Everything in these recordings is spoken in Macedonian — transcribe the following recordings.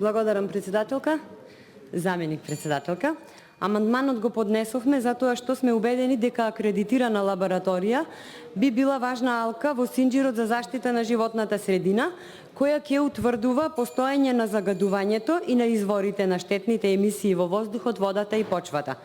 Благодарам, председателка. Заменик председателка. Амандманот го поднесовме затоа што сме убедени дека акредитирана лабораторија би била важна алка во синџирот за заштита на животната средина, која ќе утврдува постоење на загадувањето и на изворите на штетните емисии во воздухот, водата и почвата.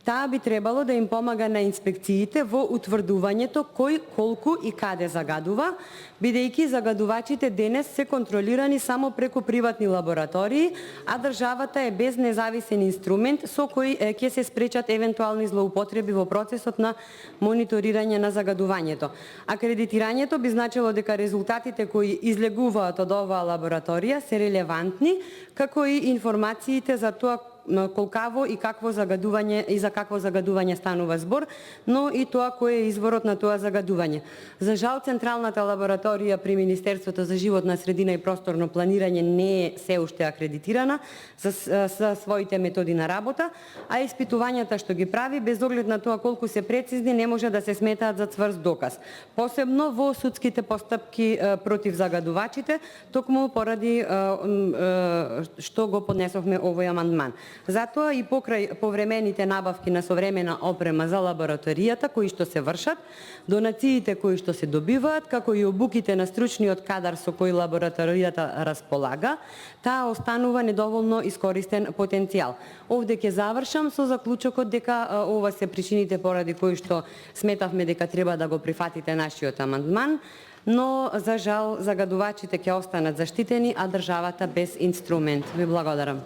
Таа би требало да им помага на инспекциите во утврдувањето кој, колку и каде загадува, бидејќи загадувачите денес се контролирани само преку приватни лаборатории, а државата е без независен инструмент со кој ќе се спречат евентуални злоупотреби во процесот на мониторирање на загадувањето. Акредитирањето би значило дека резултатите кои излегуваат од оваа лабораторија се релевантни, како и информациите за тоа колкаво и какво загадување и за какво загадување станува збор, но и тоа кој е изворот на тоа загадување. За жал, Централната лабораторија при Министерството за животна средина и просторно планирање не е се уште акредитирана за своите методи на работа, а испитувањата што ги прави, без оглед на тоа колку се прецизни, не може да се сметаат за цврст доказ. Посебно во судските постапки против загадувачите, токму поради што го поднесовме овој амандман. Затоа и покрај повремените набавки на современа опрема за лабораторијата кои што се вршат, донациите кои што се добиваат, како и обуките на стручниот кадар со кој лабораторијата располага, таа останува недоволно искористен потенцијал. Овде ќе завршам со заклучокот дека ова се причините поради кои што сметавме дека треба да го прифатите нашиот амандман, но за жал загадувачите ќе останат заштитени, а државата без инструмент. Ви благодарам.